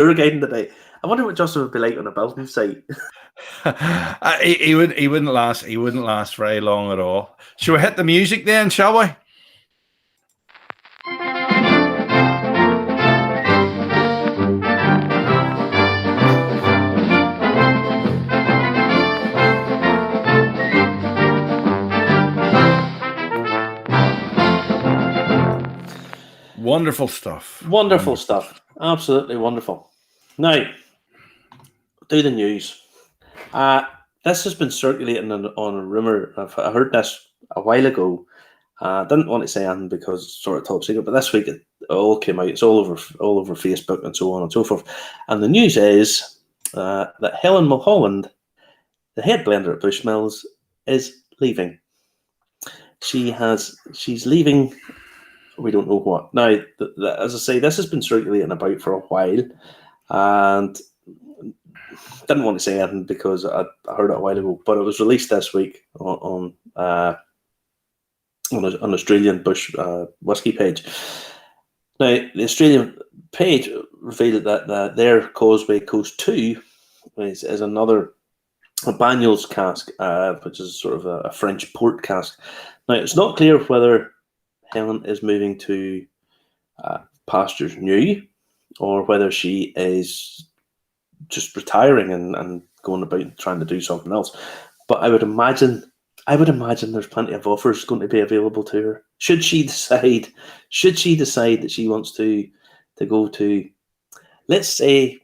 tour guiding today. I wonder what Justin would be like on a building site. He wouldn't last. He wouldn't last very long at all. Shall we hit the music then? Shall we? Wonderful stuff. Wonderful stuff. Absolutely wonderful. Now, do the news. This has been circulating on a rumour. I heard this a while ago. I didn't want to say anything because it's sort of top secret, but this week it all came out. It's all over Facebook and so on and so forth. And the news is that Helen Mulholland, the head blender at Bushmills, is leaving. She's leaving. We don't know what. Now, as I say, this has been circulating about for a while, and didn't want to say anything because I heard it a while ago, but it was released this week on an Australian Bush whiskey page. Now, the Australian page revealed that their Causeway Coast 2 is another Banyuls cask, which is sort of a French port cask. Now, it's not clear whether Helen is moving to Pastures New or whether she is just retiring and going about trying to do something else. But I would imagine there's plenty of offers going to be available to her. Should she decide that she wants to go to, let's say,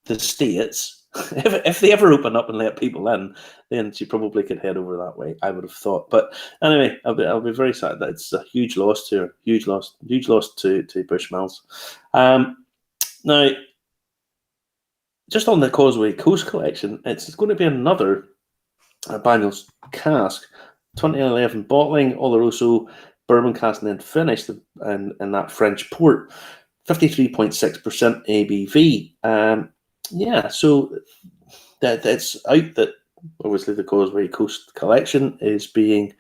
the States, if they ever open up and let people in, then she probably could head over that way, I would have thought. But anyway, I'll be very sad. That it's a huge loss to her. Huge loss to Bushmills. Now, just on the Causeway Coast collection, it's going to be another Banyuls cask, 2011 bottling, Oloroso bourbon cask, and then finished in that French port, 53.6% ABV. Yeah, so that's out that obviously the Causeway Coast collection is being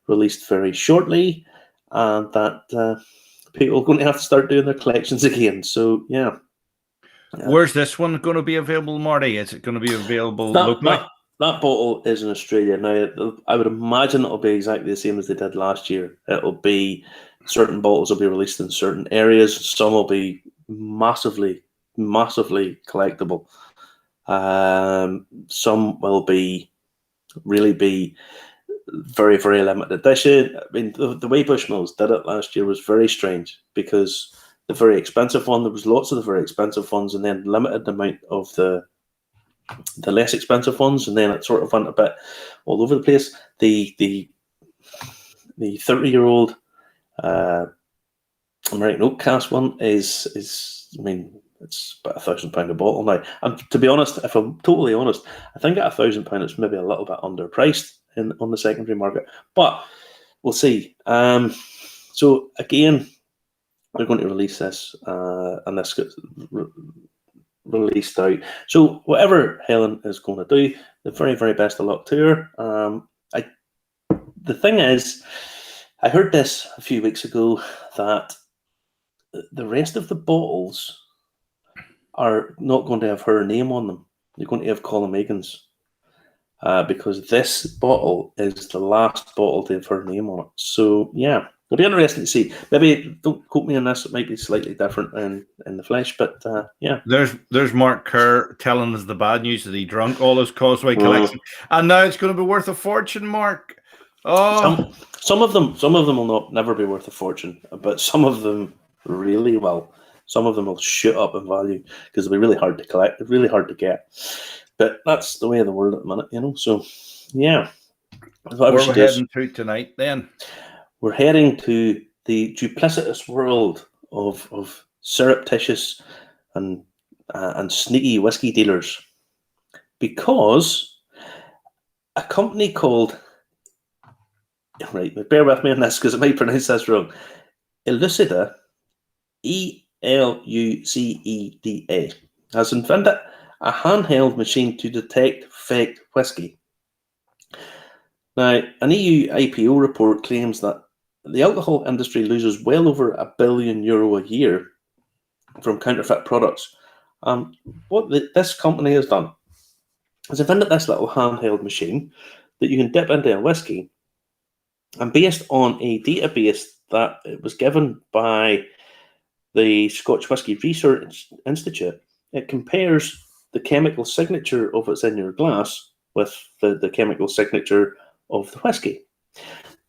released very shortly, and that people are going to have to start doing their collections again. So, yeah. Where's this one going to be available, Marty? Is it going to be available locally? That bottle is in Australia. Now, I would imagine it'll be exactly the same as they did last year. It'll be certain bottles will be released in certain areas. Some will be massively collectible. Some will be very, very limited edition. I mean, the way Bushmills did it last year was very strange because the very expensive one, there was lots of the very expensive ones, and then limited amount of the less expensive ones, and then it sort of went a bit all over the place. The 30-year-old American oak cask one is I mean, it's about £1,000 a bottle now. And to be honest, if I'm totally honest, I think at £1,000 it's maybe a little bit underpriced on the secondary market. But we'll see. So again, we're going to release this, and this gets released out. So whatever Helen is going to do, the very, very best of luck to her. The thing is, I heard this a few weeks ago that the rest of the bottles are not going to have her name on them. They're going to have Colin Megan's, because this bottle is the last bottle to have her name on it. So yeah, it'll be interesting to see. Maybe don't quote me on this; it might be slightly different in the flesh, but yeah. There's Mark Kerr telling us the bad news that he drunk all his Causeway collection, and now it's going to be worth a fortune, Mark. Oh, some of them will never be worth a fortune, but some of them really will. Some of them will shoot up in value because they'll be really hard to collect, really hard to get. But that's the way of the world at the minute, you know. So, yeah. Where we're heading to tonight, then? We're heading to the duplicitous world of surreptitious and sneaky whiskey dealers, because a company called, right, bear with me on this because I might pronounce this wrong, Elucida, Eluceda, has invented a handheld machine to detect fake whiskey. Now, an EU IPO report claims that the alcohol industry loses well over €1 billion a year from counterfeit products, What this company has done is invented this little handheld machine that you can dip into a whiskey, and based on a database that it was given by the Scotch Whisky Research Institute, it compares the chemical signature of what's in your glass with the chemical signature of the whiskey.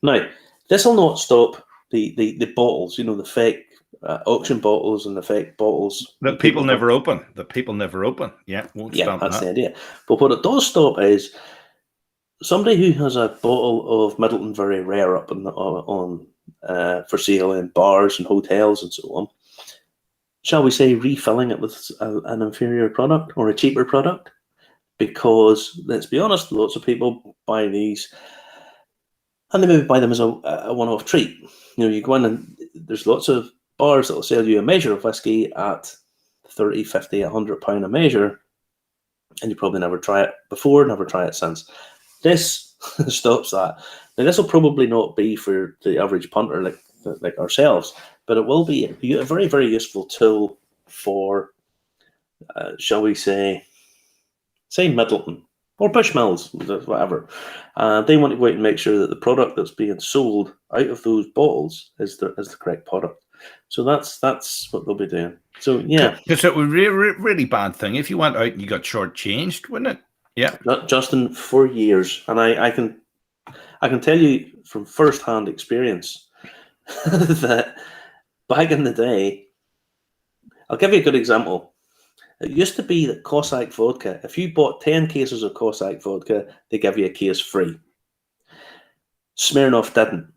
Now, this will not stop the bottles, the fake auction bottles and the fake bottles that people never open. Yeah, won't stop that's that. the idea. But what it does stop is somebody who has a bottle of Middleton Very Rare up on for sale in bars and hotels and so on, shall we say, refilling it with an inferior product or a cheaper product? Because, let's be honest, lots of people buy these and they maybe buy them as a one-off treat. You go in and there's lots of bars that will sell you a measure of whiskey at 30, 50, £100 a measure, and you probably never try it before, never try it since. This stops that. Now, this will probably not be for the average punter like ourselves, but it will be a very, very useful tool for, shall we say Middleton or Bushmills, whatever. They want to go out and make sure that the product that's being sold out of those bottles is the correct product. So that's what they'll be doing. So yeah, because it would be a really bad thing if you went out and you got shortchanged, wouldn't it? Yeah, Justin, for years, and I can tell you from first-hand experience that back in the day, I'll give you a good example. It used to be that Cossack vodka, if you bought 10 cases of Cossack vodka, they give you a case free. Smirnoff didn't.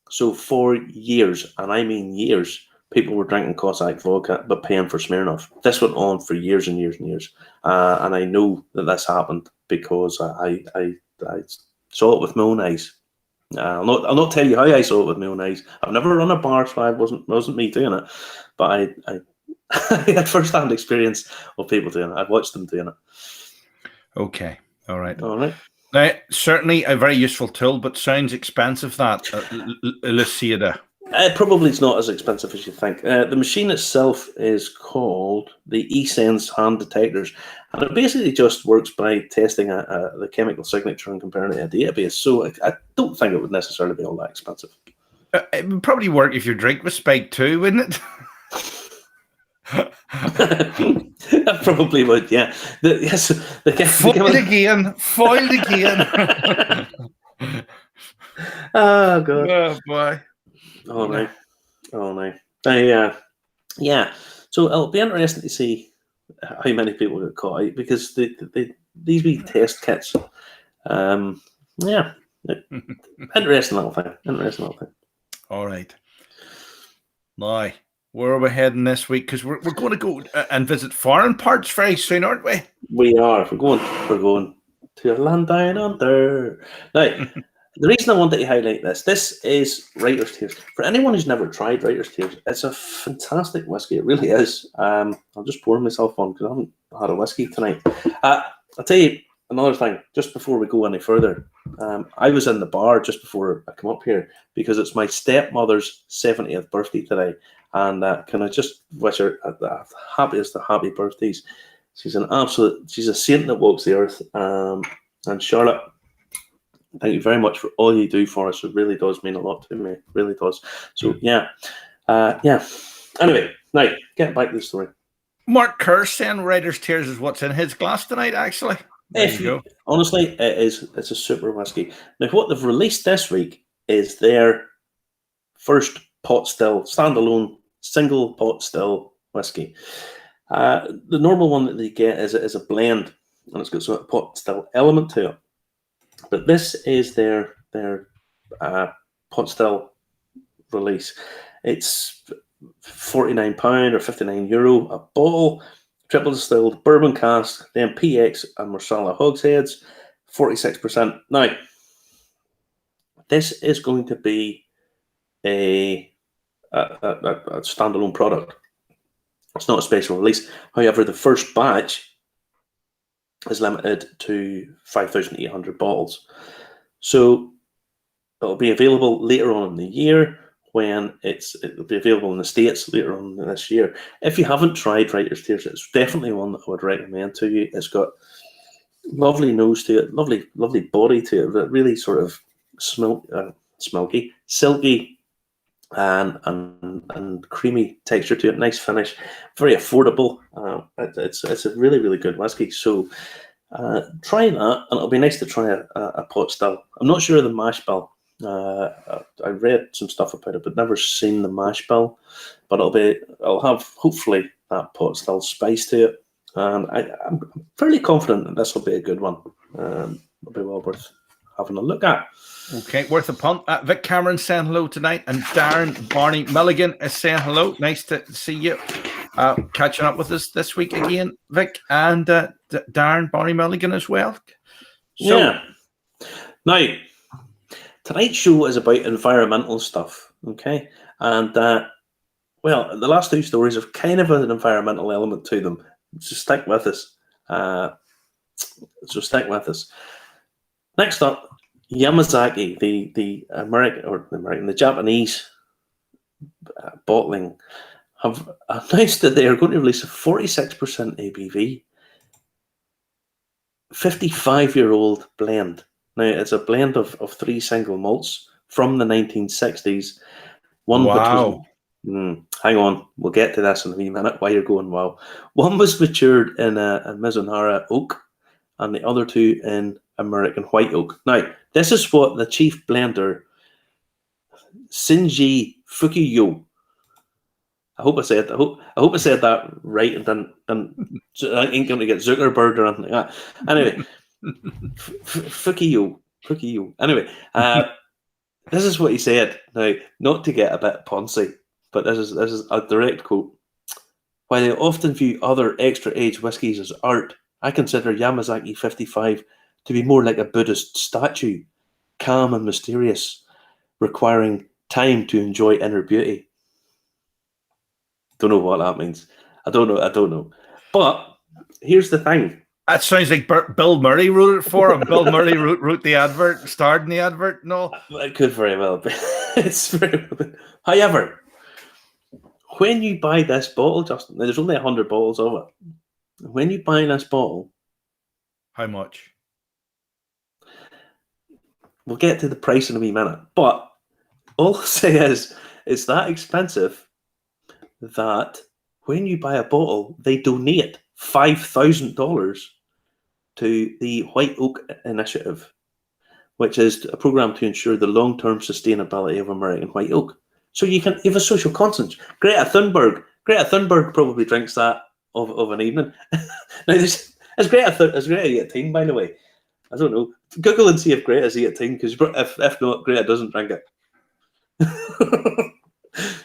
So for years, and I mean years, people were drinking Cossack vodka but paying for Smirnoff. This went on for years and years and years. And I know that this happened because I saw it with my own eyes. I'll not tell you how I saw it with my own eyes. I've never run a bar, so it wasn't me doing it. But I had first-hand experience of people doing it. I've watched them doing it. Okay. All right. Now, certainly a very useful tool, but sounds expensive, that Lucida. Probably it's not as expensive as you think. The machine itself is called the eSense hand detectors, and it basically just works by testing the chemical signature and comparing it to a database. So I don't think it would necessarily be all that expensive. It would probably work if your drink was spiked too, wouldn't it? That probably would, yeah. Foiled again. Oh god. Oh boy. Oh no. Yeah. So it'll be interesting to see how many people get caught out, because these wee test kits. Yeah. Interesting little thing. All right. Now, where are we heading this week? Because we're going to go and visit foreign parts very soon, aren't we? We are. We're going to a land down under. Now, the reason I wanted to highlight this is Writer's Tears. For anyone who's never tried Writer's Tears, it's a fantastic whiskey. It really is. I'll just pour myself on because I haven't had a whiskey tonight. I'll tell you another thing, just before we go any further. I was in the bar just before I come up here because it's my stepmother's 70th birthday today. And can I just wish her the happiest of happy birthdays. She's a saint that walks the earth. And Charlotte, thank you very much for all you do for us. It really does mean a lot to me. It really does. So, yeah. Anyway, now, get back to the story. Mark Kerr saying Writer's Tears is what's in his glass tonight, actually. Honestly, it's a super whiskey. Now, what they've released this week is their first pot still, standalone, single pot still whiskey. The normal one that they get is a blend, and it's got a pot still element to it. But this is their pot still release. It's £49 or €59 a bottle, triple distilled bourbon cask, then PX and Marsala hogsheads, 46%. Now, this is going to be a standalone product. It's not a special release. However, the first batch is limited to 5,800 bottles. So it'll be available later on in the year when it'll be available in the States later on this year. If you haven't tried Writer's Tears, it's definitely one that I would recommend to you. It's got lovely nose to it, lovely body to it, but really sort of smoky, silky, and creamy texture to it. Nice finish, very affordable. It's a really good whiskey. So try that, and it'll be nice to try a pot still. I'm not sure of the mash bill. I read some stuff about it, but never seen the mash bill. But I'll have hopefully that pot still spice to it, and I'm fairly confident that this will be a good one. It'll be well worth having a look at. Okay, worth a punt. Vic Cameron saying hello tonight, and Darren Barney Milligan is saying hello. Nice to see you. Catching up with us this week again, Vic, and Darren Barney Milligan as well. So, yeah. Now, tonight's show is about environmental stuff, okay? And, well, the last two stories have kind of an environmental element to them. So stick with us. Next up, Yamazaki, the Japanese bottling, have announced that they are going to release a 46% ABV, 55-year-old blend. Now, it's a blend of three single malts from the 1960s. wow. Hang on, we'll get to this in a wee minute. Why you're going wow? One was matured in a Mizunara oak, and the other two in American white oak. Now, this is what the chief blender, Shinji Fukuyo. I hope I said that right, and then I ain't going to get Zuckerberg or anything like that. Anyway, Fukuyo. Anyway, this is what he said. Now, not to get a bit poncy, but this is a direct quote. While I often view other extra-age whiskies as art, I consider Yamazaki 55 to be more like a Buddhist statue, calm and mysterious, requiring time to enjoy inner beauty. Don't know what that means. I don't know. But here's the thing. That sounds like Bill Murray wrote it for him. Bill Murray wrote the advert, starred in the advert. No, it could very well be. It's very well be. However, when you buy this bottle, Justin, there's only 100 bottles of it. When you buy this bottle, how much? We'll get to the price in a wee minute. But all I'll say is, it's that expensive that when you buy a bottle, they donate $5,000 to the White Oak Initiative, which is a program to ensure the long-term sustainability of American white oak. So you have a social conscience. Greta Thunberg probably drinks that of an evening. Now, is Greta 18, by the way? I don't know. Google and see if Greta's 18, because if not, Greta doesn't drink it.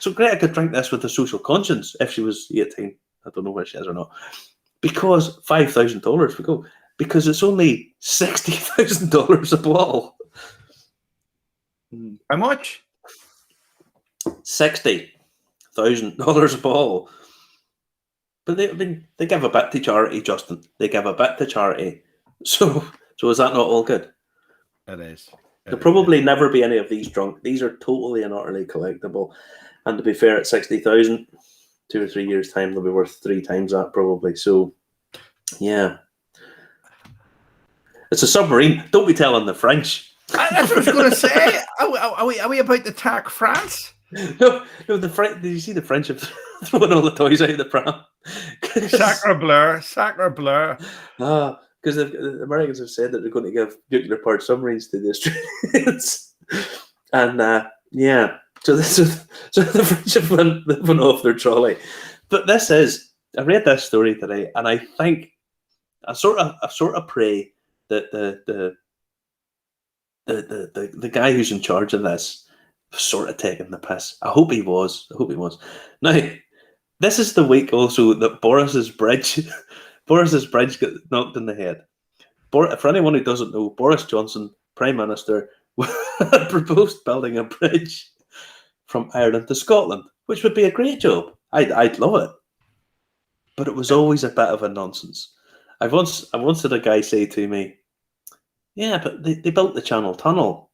So Greta could drink this with a social conscience if she was 18. I don't know where she is or not. Because $5,000 we go. Because it's only $60,000 a bottle. How much? $60,000 a bottle. But they give a bit to charity, Justin. They give a bit to charity. So is that not all good? It is. There'll probably never be any of these drunk. These are totally and utterly collectible. And to be fair, at 60,000, 2 or 3 years' time, they'll be worth 3 times that probably. So, yeah. It's a submarine. Don't be telling the French. That's what I was going to say. Are we about to attack France? No. The French. Did you see the French have thrown all the toys out of the pram? Sacre bleu. Because the Americans have said that they're going to give nuclear-powered submarines to the Australians, and yeah. So the French have went off their trolley. But I read this story today, and I think I sort of pray that the guy who's in charge of this was sort of taking the piss. I hope he was. Now, this is the week also that Boris's bridge got knocked in the head. For anyone who doesn't know, Boris Johnson, Prime Minister, proposed building a bridge from Ireland to Scotland, which would be a great job. I'd love it. But it was always a bit of a nonsense. I once had a guy say to me, yeah, but they built the Channel Tunnel.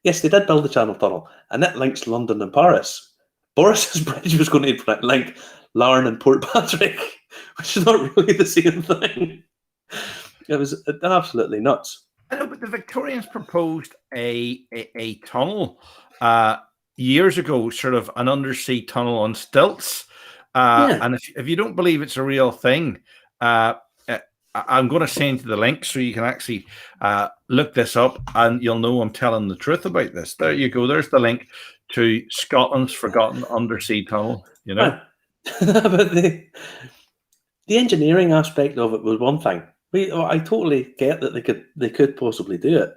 Yes, they did build the Channel Tunnel, and it links London and Paris. Boris's bridge was going to link Larne and Portpatrick, which is not really the same thing. It was absolutely nuts. I know, but the Victorians proposed a tunnel years ago, sort of an undersea tunnel on stilts. And if you don't believe it's a real thing, I'm going to send you the link so you can actually look this up, and you'll know I'm telling the truth about this. There you go. There's the link to Scotland's forgotten undersea tunnel. You know, but the engineering aspect of it was one thing. I totally get that they could possibly do it.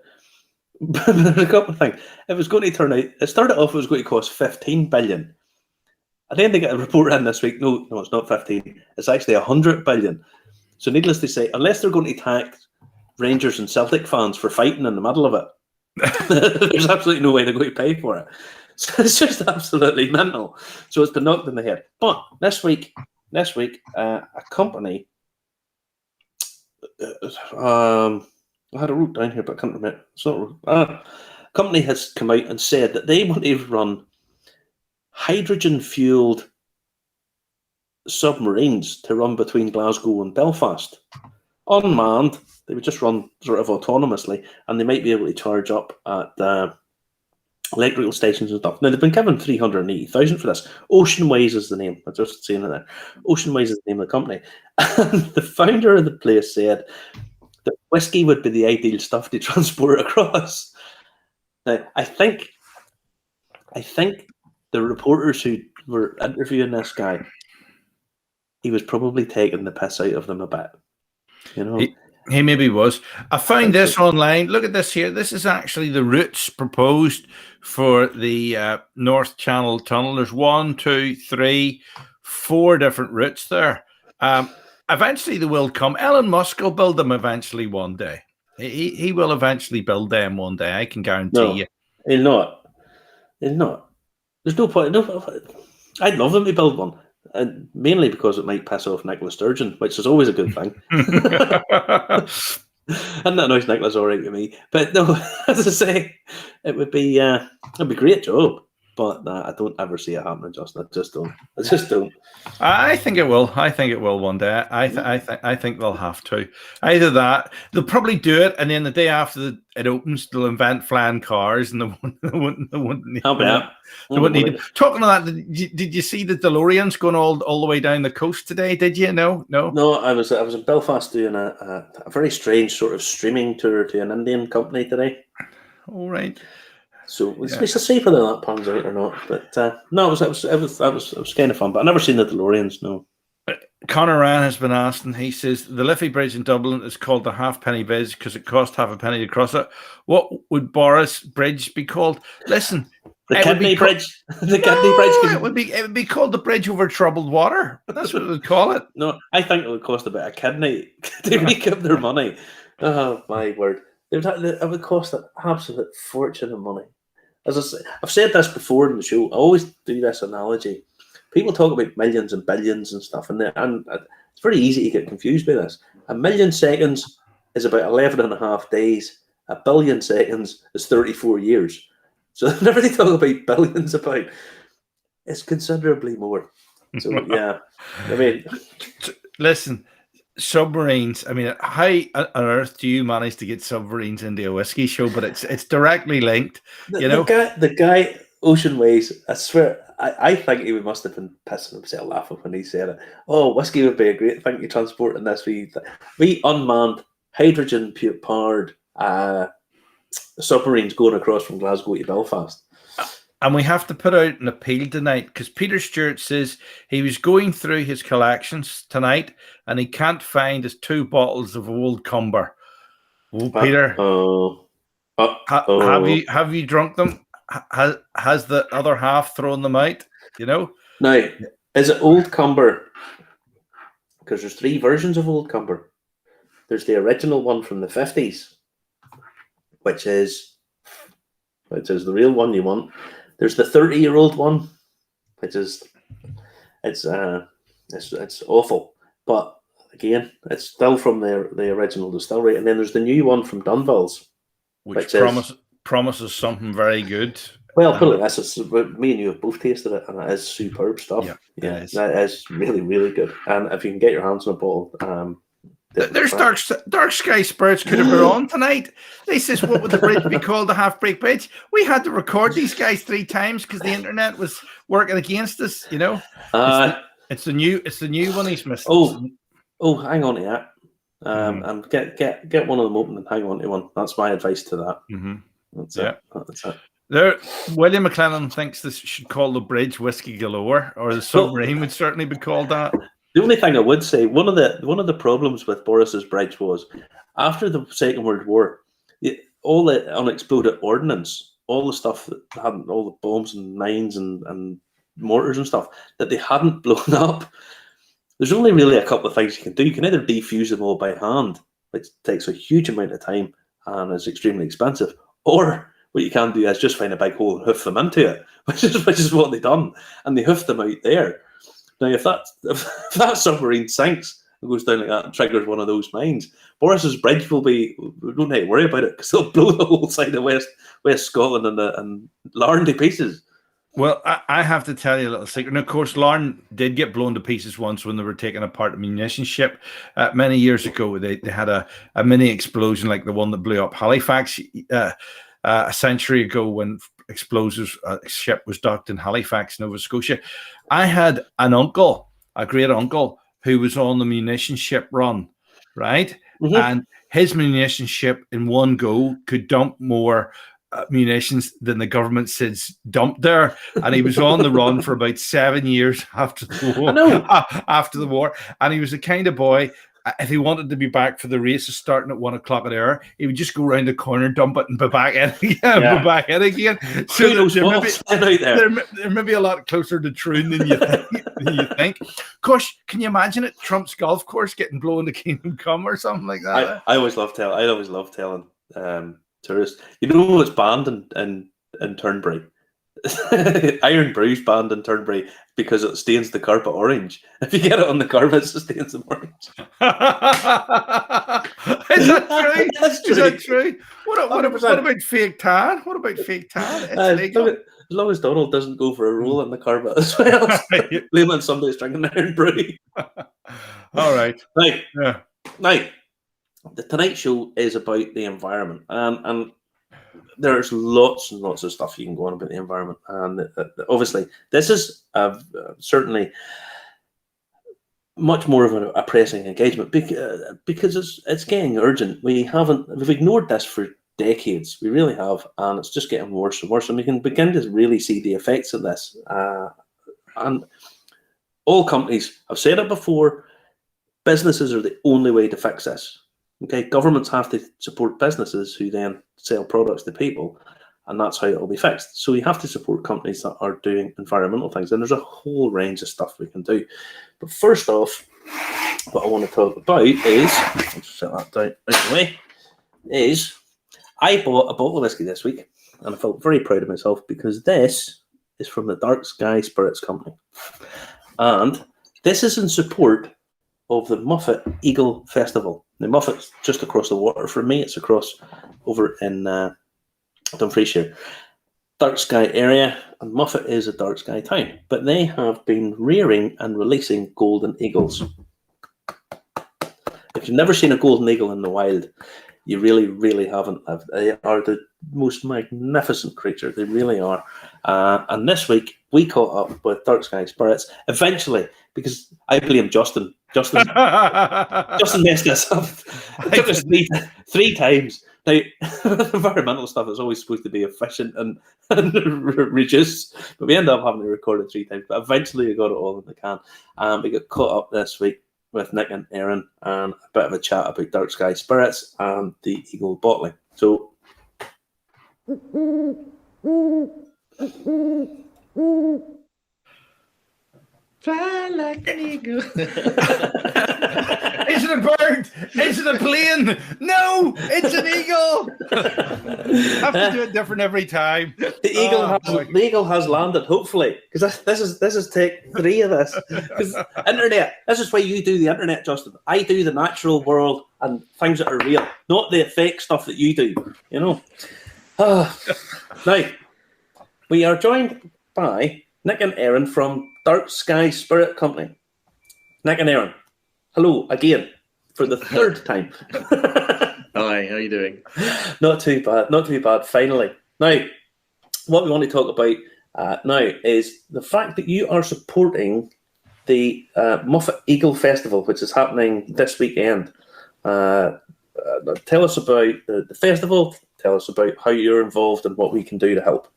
But there's a couple of things. It was going to turn out. It started off. It was going to cost 15 billion. And then they get a report in this week. No, it's not 15. It's actually 100 billion. So needless to say, unless they're going to tax Rangers and Celtic fans for fighting in the middle of it, there's absolutely no way they're going to pay for it. So it's just absolutely mental. So it's been knocked in the head. But this week, a company, I had a route down here, but I can't remember. A company has come out and said that they want to run hydrogen-fueled submarines to run between Glasgow and Belfast. Unmanned, they would just run sort of autonomously, and they might be able to charge up at electrical stations and stuff. Now, they've been given 380,000 for this. Oceanways is the name. I've just seen it there. Oceanways is the name of the company. And the founder of the place said that whiskey would be the ideal stuff to transport across. Now, I think the reporters who were interviewing this guy, he was probably taking the piss out of them a bit. You know, he maybe was. I found this online. Look at this here. This is actually the routes proposed for the North Channel Tunnel. There's 1, 2, 3, 4 different routes there. Eventually, they will come. Elon Musk will build them eventually one day. He will eventually build them one day. I can guarantee you. He'll not. He'll not. There's no point. No, I'd love him to build one. And mainly because it might piss off Nicola Sturgeon, which is always a good thing. And that annoys Nicholas all right with me. But no, as I say, it'd be a great job. But I don't ever see it happening, Justin. I just don't. I think it will. I think it will one day. I think they'll have to. Either that, they'll probably do it, and then the day after it opens, they'll invent flying cars, and they wouldn't need them. They wouldn't need them. Talking of that, did you see the DeLoreans going all the way down the coast today? Did you? No. I was in Belfast doing a very strange sort of streaming tour to an Indian company today. All right. So we shall see whether that pans out or not. But no, it was kind of fun. But I've never seen the DeLoreans. No. Conor Ryan has been asked, and he says the Liffey Bridge in Dublin is called the Halfpenny Bridge because it cost half a penny to cross it. What would Boris Bridge be called? Listen, the Kidney Bridge. The Kidney Bridge. It would be called the Bridge over Troubled Water. That's what it would call it. No, I think it would cost a bit of kidney to recoup their money. Oh my word! It would cost an absolute fortune of money. As I say, I've said this before in the show. I always do this analogy. People talk about millions and billions and stuff, and it's very easy to get confused by this. 1 million seconds is about 11 and a half days. 1 billion seconds is 34 years. So whenever they talk about billions about, it's considerably more. So yeah, I mean, listen. Submarines. I mean, how on earth do you manage to get submarines into a whiskey show? But it's directly linked. The guy Oceanways. I swear, I think he must have been pissing himself laughing when he said it. Oh, whiskey would be a great thing to transport in this we unmanned hydrogen powered submarines going across from Glasgow to Belfast. And we have to put out an appeal tonight because Peter Stewart says he was going through his collections tonight and he can't find his 2 bottles of Old Cumber. Oh, Peter, have you drunk them? Has the other half thrown them out? You know. Now, is it Old Cumber? Because there's 3 versions of Old Cumber. There's the original one from the 50s, which is the real one you want. There's the 30-year-old one, which is it's awful, but again, it's still from the original distillery. And then there's the new one from Dunville's, which promises something very good. Well, put it like this, me and you have both tasted it, and it is superb stuff. Yeah, that is really, really good. And if you can get your hands on a bottle, there's Dark Sky Spirits could have been on tonight. They says, what would the bridge be called? The Half Break Bridge. We had to record these guys 3 times because the internet was working against us. You know, it's the new one he's missed. Hang on to that. And get one of them open and hang on to one. That's my advice to that. Mm-hmm. That's it. William McLennan thinks this should call the bridge Whiskey Galore, or the Submarine would certainly be called that. The only thing I would say, one of the problems with Boris's bridge was after the Second World War, all the unexploded ordnance, all the stuff that had all the bombs and mines and mortars and stuff that they hadn't blown up. There's only really a couple of things you can do. You can either defuse them all by hand, which takes a huge amount of time and is extremely expensive, or what you can do is just find a big hole and hoof them into it, which is what they done, and they hoofed them out there. Now, if that submarine sinks and goes down like that and triggers one of those mines, Boris's bridge will be. We don't need to worry about it because they'll blow the whole side of West Scotland and Larne to pieces. Well, I have to tell you a little secret. And of course, Larne did get blown to pieces once when they were taking apart a munition ship. Many years ago, they had a mini explosion like the one that blew up Halifax a century ago when explosives ship was docked in Halifax, Nova Scotia. I had a great uncle, who was on the munition ship run, right? Mm-hmm. And his munition ship in one go could dump more munitions than the government says dumped there, and he was on the run for about 7 years after the war. And he was the kind of boy, if he wanted to be back for the races starting at 1 o'clock an hour, he would just go around the corner, dump it, and be back in again. So there may be a lot closer to Troon than you think. Of course, can you imagine it? Trump's golf course getting blown to Kingdom Come or something like that. I always love telling tourists. You know what's banned in Turnberry? Iron Brew's banned in Turnberry because it stains the carpet orange. If you get it on the carpet, it stains them orange. Is that true? Is that true? What about fake tan? What about fake tan? As long as Donald doesn't go for a roll on the carpet as well. Blame on somebody's drinking Iron Brew. All right. Now, the Tonight Show is about the environment, and there's lots and lots of stuff you can go on about the environment. And obviously, this is certainly much more of a pressing engagement because it's getting urgent. We've ignored this for decades. We really have, and it's just getting worse and worse. And we can begin to really see the effects of this. And all companies, I've said it before, businesses are the only way to fix this. Okay, governments have to support businesses who then sell products to people, and that's how it'll be fixed. So you have to support companies that are doing environmental things, and there's a whole range of stuff we can do. But first off, what I want to talk about is, I'll just set that down out of the way, is I bought a bottle of whiskey this week, and I felt very proud of myself because this is from the Dark Sky Spirits Company. And this is in support of the Muffet Eagle Festival. The Muffet's just across the water from me. It's across over in Dumfriesshire. Dark Sky area, and Muffet is a dark sky town. But they have been rearing and releasing golden eagles. If you've never seen a golden eagle in the wild, you really, really haven't lived. They are the most magnificent creature. They really are. And this week, we caught up with Dark Sky Spirits. Eventually, because I blame Justin. Justin messed this up. It took us three times. Now, environmental stuff is always supposed to be efficient and reduce, but we ended up having to record it 3 times. But eventually, we got it all in the can. We got caught up this week with Nick and Aaron and a bit of a chat about Dark Sky Spirits and the Eagle bottling. So, fly like an eagle. Is it a bird? Is it a plane? No, it's an eagle. I have to do it different every time. The eagle has landed, hopefully, because this is take 3 of this. Because internet, this is why you do the internet, Justin. I do the natural world and things that are real, not the fake stuff that you do. You know. Now, we are joined by Nick and Aaron from Dark Sky Spirit Company. Nick and Aaron, hello again for the third time. Hi, how are you doing? Not too bad, finally. Now, what we want to talk about now is the fact that you are supporting the Moffat Eagle Festival, which is happening this weekend. Tell us about the festival, tell us about how you're involved and what we can do to help.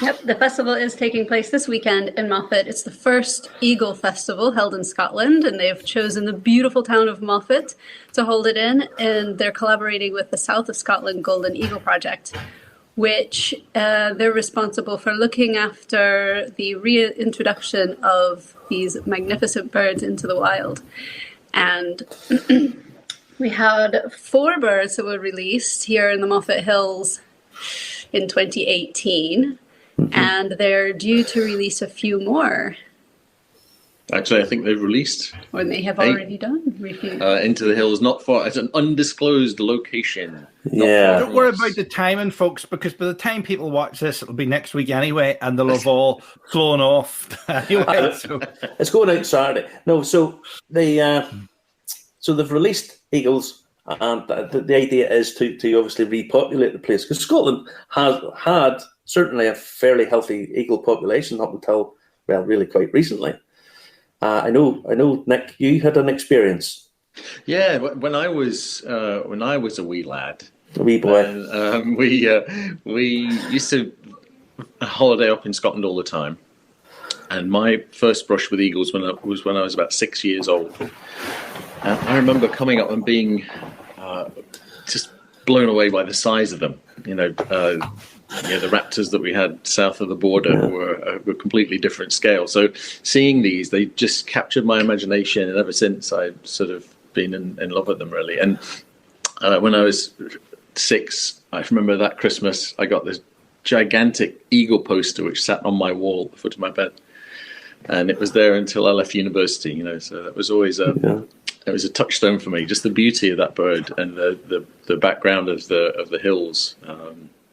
Yep, the festival is taking place this weekend in Moffat. It's the first Eagle Festival held in Scotland, and they've chosen the beautiful town of Moffat to hold it in, and they're collaborating with the South of Scotland Golden Eagle Project, which they're responsible for looking after the reintroduction of these magnificent birds into the wild. And we had 4 birds that were released here in the Moffat Hills in 2018. And they're due to release a few more. Actually, I think they've released. Or they have already done. Into the hills, not far. It's an undisclosed location. Yeah. Don't worry about the timing, folks, because by the time people watch this, it'll be next week anyway, and they'll have all flown off anyway. So. It's going out Saturday. No, so they've released eagles, and the idea is to obviously repopulate the place, because Scotland has had certainly a fairly healthy eagle population up until, well, really quite recently. I know, Nick, you had an experience. Yeah, when I was a wee lad, a wee boy, we used to holiday up in Scotland all the time. And my first brush with eagles was when I was about 6 years old. I remember coming up and being just blown away by the size of them. The raptors that we had south of the border were a completely different scale. So seeing these, they just captured my imagination, and ever since I've sort of been in love with them, really. And when I was 6, I remember that Christmas, I got this gigantic eagle poster which sat on my wall at the foot of my bed, and it was there until I left university. So that was always it was a touchstone for me. Just the beauty of that bird and the background of the hills.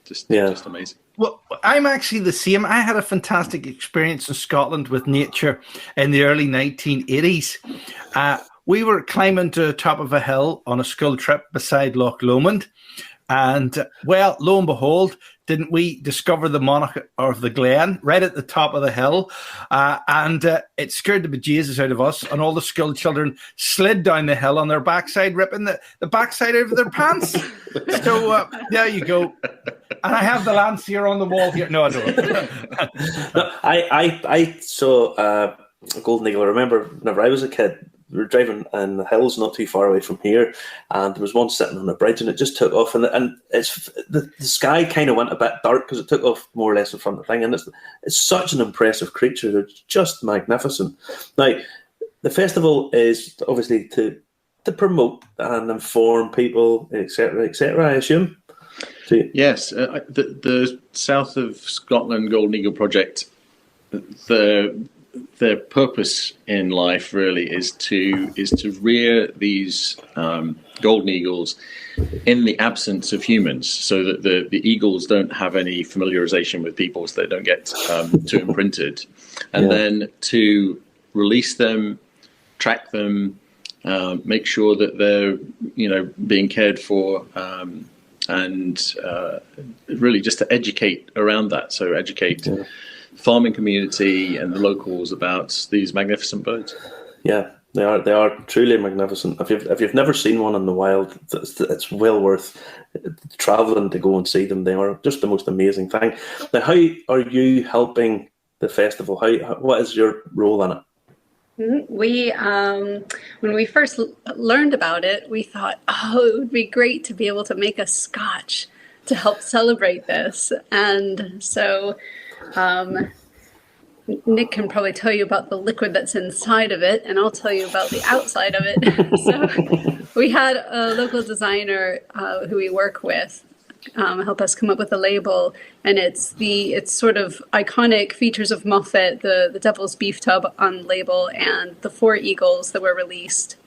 Just amazing. Well, I'm actually the same. I had a fantastic experience in Scotland with nature in the early 1980s. We were climbing to the top of a hill on a school trip beside Loch Lomond. And, well, lo and behold, didn't we discover the monarch of the Glen right at the top of the hill? And it scared the bejesus out of us. And all the school children slid down the hill on their backside, ripping the backside out of their pants. So there you go. And I have the Lancier on the wall here. No, I don't. No, I saw a golden eagle. I remember whenever I was a kid, we were driving in the hills not too far away from here, and there was one sitting on a bridge, and it just took off, and it's the sky kind of went a bit dark because it took off more or less in front of the thing, and it's such an impressive creature. They're just magnificent. Now, the festival is obviously to promote and inform people, etc., I assume. Yes, the South of Scotland Golden Eagle Project, their purpose in life really is to rear these golden eagles in the absence of humans, so that the eagles don't have any familiarization with people, so they don't get too imprinted, and then to release them, track them, make sure that they're being cared for, and really just to educate around that. So educate farming community and the locals about these magnificent birds. Yeah, they are truly magnificent. If you've never seen one in the wild, it's well worth traveling to go and see them. They are just the most amazing thing. Now, how are you helping the festival? What is your role in it? We, when we first learned about it, we thought, it would be great to be able to make a scotch to help celebrate this. And so Nick can probably tell you about the liquid that's inside of it, and I'll tell you about the outside of it. So we had a local designer who we work with help us come up with a label, and it's sort of iconic features of Moffat, the Devil's Beef Tub on label, and the 4 eagles that were released.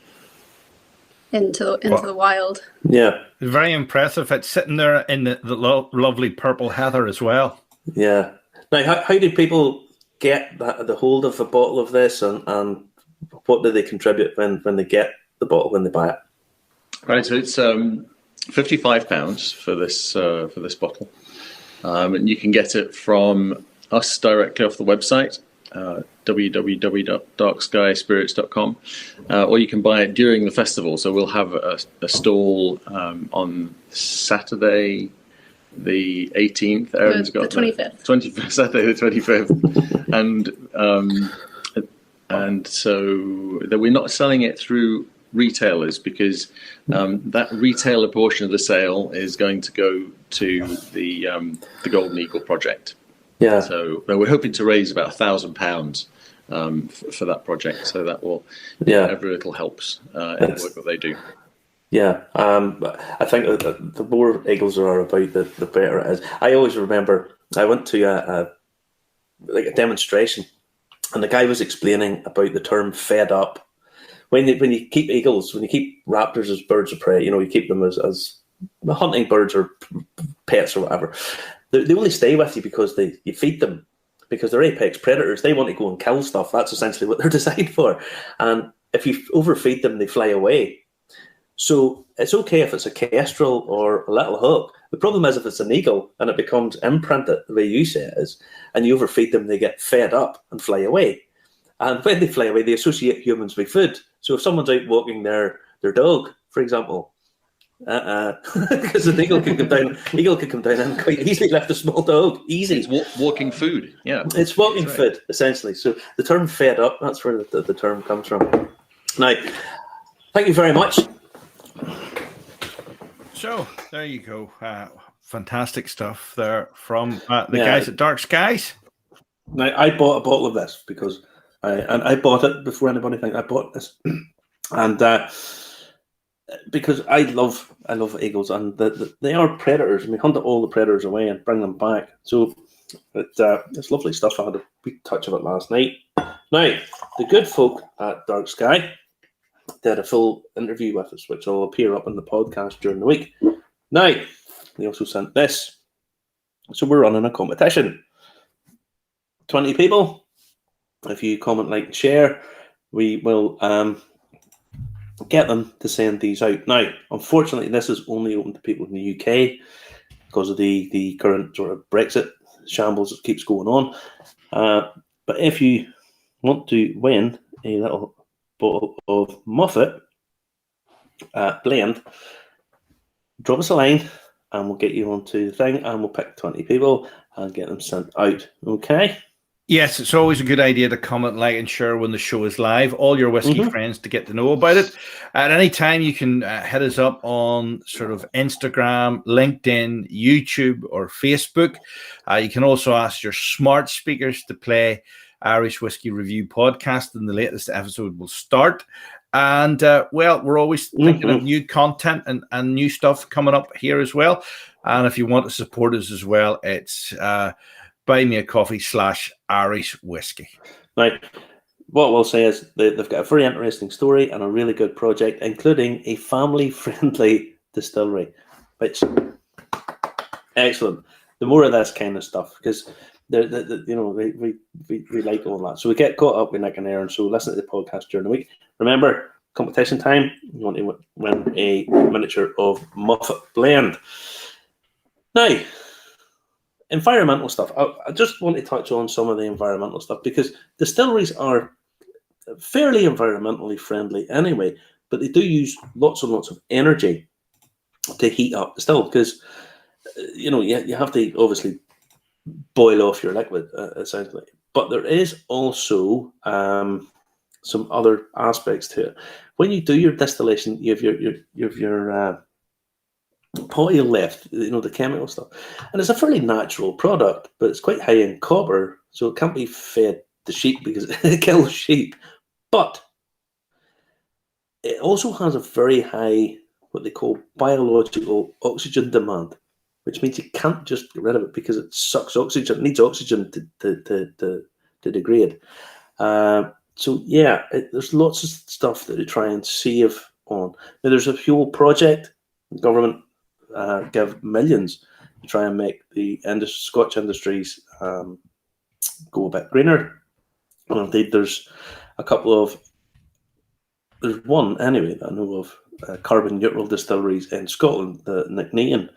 into the wild. Yeah. Very impressive. It's sitting there in the lovely purple heather as well. Yeah. Now, how do people get the hold of a bottle of this, and what do they contribute when they get the bottle, when they buy it? Right, so it's £55 for this bottle, and you can get it from us directly off the website, www.darkskyspirits.com, or you can buy it during the festival. So we'll have a stall on Saturday, the 18th. Aaron's got the 25th. Saturday the 25th, and so that we're not selling it through retailers, because that retailer portion of the sale is going to go to the Golden Eagle project. Yeah. So we're hoping to raise about £1,000 for that project. So that will, every little helps in the work that they do. Yeah, I think the more eagles there are about, the better it is. I always remember I went to a demonstration, and the guy was explaining about the term "fed up." When you keep eagles, when you keep raptors as birds of prey, you keep them as hunting birds or pets or whatever. They only stay with you because you feed them, because they're apex predators. They want to go and kill stuff. That's essentially what they're designed for. And if you overfeed them, they fly away. So it's okay if it's a kestrel or a little hook. The problem is if it's an eagle and it becomes imprinted the way you say it is, and you overfeed them, they get fed up and fly away. And when they fly away, they associate humans with food. So if someone's out walking their dog, for example, because an eagle could come down and quite easily lift a small dog. Easy. It's walking food. Yeah, it's walking food essentially. So the term "fed up", that's where the term comes from. Now, thank you very much. So there you go. Fantastic stuff there from the guys at Dark Skies. Now, I bought a bottle of this because I bought it before anybody thinks I bought this, and because I love eagles, and they are predators, and we hunt all the predators away and bring them back. So it's lovely stuff. I had a big touch of it last night. Now, the good folk at Dark Sky did a full interview with us, which will appear up in the podcast during the week. Now, they also sent this. So we're running a competition. 20 people. If you comment, like, and share, we will get them to send these out. Now, unfortunately, this is only open to people in the UK because of the current sort of Brexit shambles that keeps going on. But if you want to win a little bottle of Moffat blend, drop us a line and we'll get you onto the thing, and we'll pick 20 people and get them sent out. Okay? Yes, it's always a good idea to comment, like, and share when the show is live. All your whiskey friends to get to know about it. At any time, you can hit us up on sort of Instagram, LinkedIn, YouTube, or Facebook. You can also ask your smart speakers to play Irish Whiskey Review Podcast, and the latest episode will start. And, we're always thinking of new content and new stuff coming up here as well. And if you want to support us as well, it's buymeacoffee/Irish Whiskey. Now, what we'll say is they've got a very interesting story and a really good project, including a family-friendly distillery, which excellent. The more of this kind of stuff, because we like all that. So we get caught up with Nick and Aaron. So listen to the podcast during the week. Remember, competition time. You want to win a miniature of Moffat blend. Now, environmental stuff. I just want to touch on some of the environmental stuff, because distilleries are fairly environmentally friendly anyway, but they do use lots and lots of energy to heat up the still, because you have to obviously boil off your liquid essentially. But there is also some other aspects to it. When you do your distillation, you have your oil left, the chemical stuff, and it's a fairly natural product, but it's quite high in copper, so it can't be fed to sheep because it kills sheep. But it also has a very high, what they call biological oxygen demand, which means you can't just get rid of it because it sucks oxygen. It needs oxygen to degrade. There's lots of stuff that they try and save on. Now, there's a whole project. The government give millions to try and make the Scotch industries go a bit greener. And indeed, there's one anyway that I know of, carbon neutral distilleries in Scotland, the Nicknayan.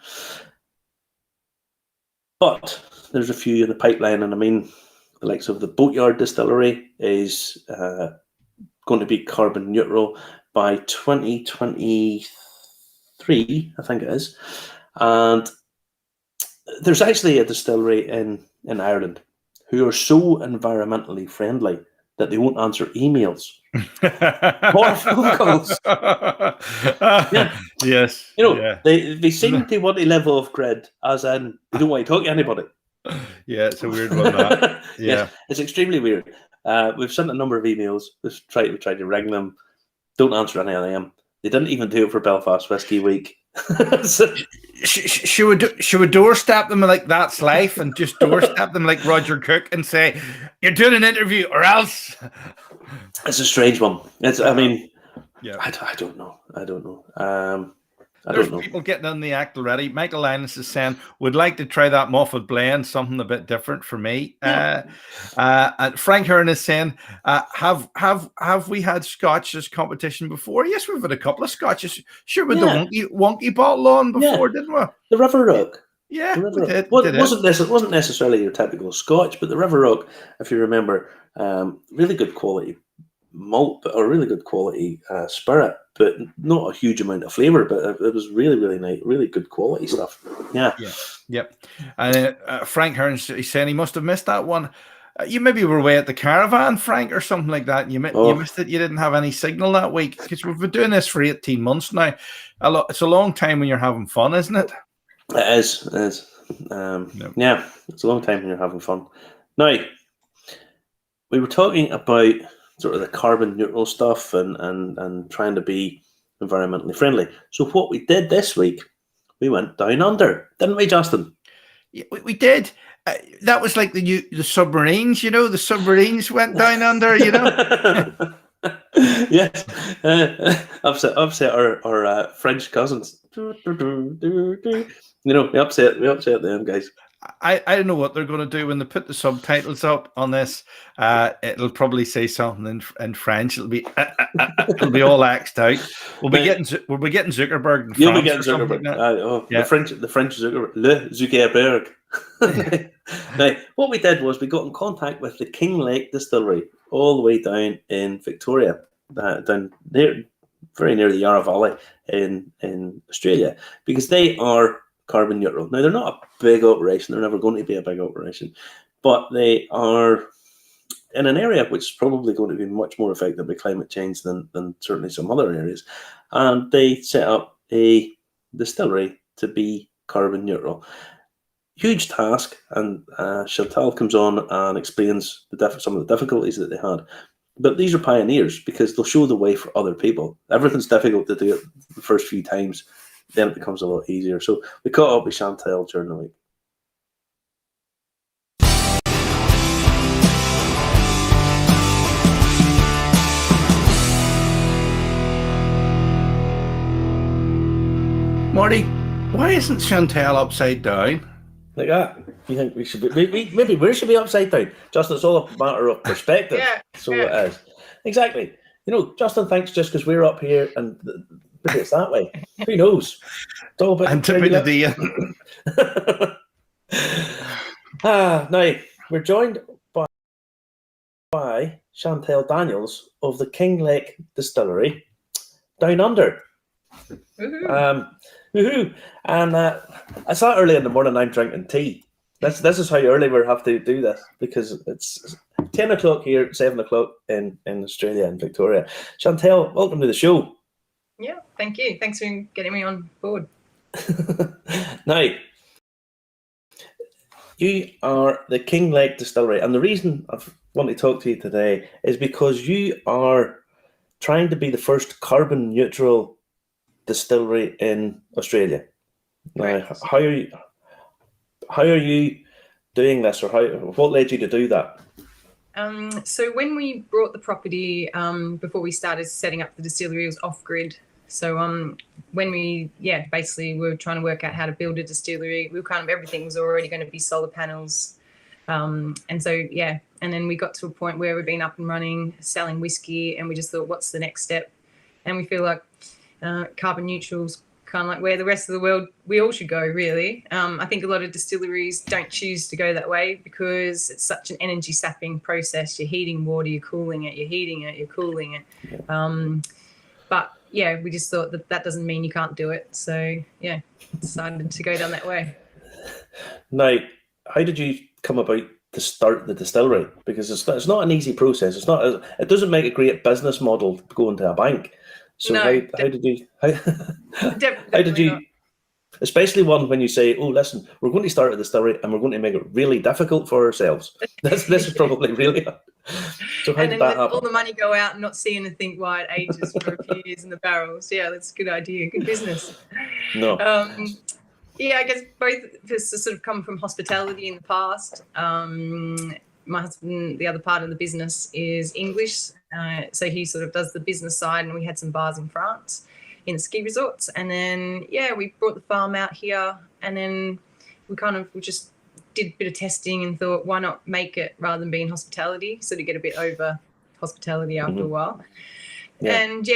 But there's a few in the pipeline, and I mean, the likes of the Boatyard Distillery is going to be carbon neutral by 2023, I think it is. And there's actually a distillery in Ireland who are so environmentally friendly that they won't answer emails or phone calls. Yeah. Yes. You know, yeah. they seem to want to live off grid, as in they don't want to talk to anybody. Yeah, it's a weird one. That. Yeah, Yes, it's extremely weird. We've sent a number of emails. We've tried to ring them. Don't answer any of them. They didn't even do it for Belfast Whiskey Week. So, should we doorstep them like that's life, and just doorstep them like Roger Cook and say, "You're doing an interview, or else." it's a strange one. I mean, yeah, I don't know. I don't know. There's people getting in the act already. Michael Linus is saying, would like to try that Moffat blend, something a bit different for me. And Frank Hearn is saying, have we had Scotch as competition before? Yes, we've had a couple of Scotches. Sure, with the wonky bottle on before, didn't we? The River Rock. Yeah, the River we did. Well, it wasn't necessarily your typical Scotch, but the River Rock, if you remember, really good quality malt, or really good quality spirit, but not a huge amount of flavour. But it was really, really nice, really good quality stuff. Yeah. Yep. And Frank Hearns, he's saying he must have missed that one. You maybe were away at the caravan, Frank, or something like that. And you missed it. You didn't have any signal that week, because we've been doing this for 18 months now. It's a long time when you're having fun, isn't it? It is. It is. Yeah, it's a long time when you're having fun. Now, we were talking about sort of the carbon neutral stuff and trying to be environmentally friendly. So what we did this week, we went down under, didn't we, Justin? Yeah, we did. That was like the Submarines, you know. The Submarines went down under, you know. Yes. Upset our French cousins. You know, we upset them, guys. I don't know what they're going to do when they put the subtitles up on this. It'll probably say something in French. It'll be all axed out. We'll be getting Zuckerberg. In You'll France be getting Zuckerberg. Yeah. The French Zuckerberg, Le Zuckerberg. Now, what we did was we got in contact with the Kinglake Distillery, all the way down in Victoria, down there, very near the Yarra Valley in Australia, because they are carbon neutral. Now, they're not a big operation. They're never going to be a big operation, but they are in an area which is probably going to be much more affected by climate change than certainly some other areas. And they set up a distillery to be carbon neutral. Huge task, and Chantal comes on and explains some of the difficulties that they had. But these are pioneers, because they'll show the way for other people. Everything's difficult to do it the first few times. Then it becomes a lot easier. So we caught up with Chantal during the week. Marty, why isn't Chantal upside down? Like that? You think we should be? Maybe we should be upside down. Justin, it's all a matter of perspective. Yeah. It is. Exactly. You know, Justin thinks just because we're up here and maybe it's that way. Who knows? It's all about now we're joined by Chantal Daniels of the Kinglake Distillery down under. Woohoo! And I sat early in the morning. I'm drinking tea. This is how early we have to do this, because it's 10 o'clock here, 7 o'clock in Australia and Victoria. Chantal, welcome to the show. Yeah, thank you. Thanks for getting me on board. Now, you are the Kinglake Distillery, and the reason I want to talk to you today is because you are trying to be the first carbon neutral distillery in Australia. Now, how are you doing this, or what led you to do that? So when we brought the property, before we started setting up the distillery, it was off-grid. So when we basically we were trying to work out how to build a distillery, we were kind of everything was already going to be solar panels. And so, and then we got to a point where we've been up and running, selling whiskey, and we just thought, what's the next step? And we feel like carbon neutral's kind of like where the rest of the world, we all should go, really. I think a lot of distilleries don't choose to go that way because it's such an energy sapping process. You're heating water, you're cooling it, you're heating it, you're cooling it. But yeah, we just thought that doesn't mean you can't do it. So yeah, decided to go down that way. Now, how did you come about to start the distillery? Because it's not an easy process. It doesn't make a great business model to go into a bank. So No, how did you how did you not. especially one when you say, oh, listen, we're going to start a distillery and we're going to make it really difficult for ourselves. This is probably really hard. So how And did then that happen? all the money go out and not seeing and think why it ages for a few years in the barrels. Yeah, that's a good idea, good business. No. I guess both of us have sort of come from hospitality in the past. My husband, the other part of the business is English. So he sort of does the business side, and we had some bars in France in the ski resorts. And then, we brought the farm out here, and then we just did a bit of testing and thought, why not make it rather than be in hospitality? Sort of get a bit over hospitality after a while. Yeah. And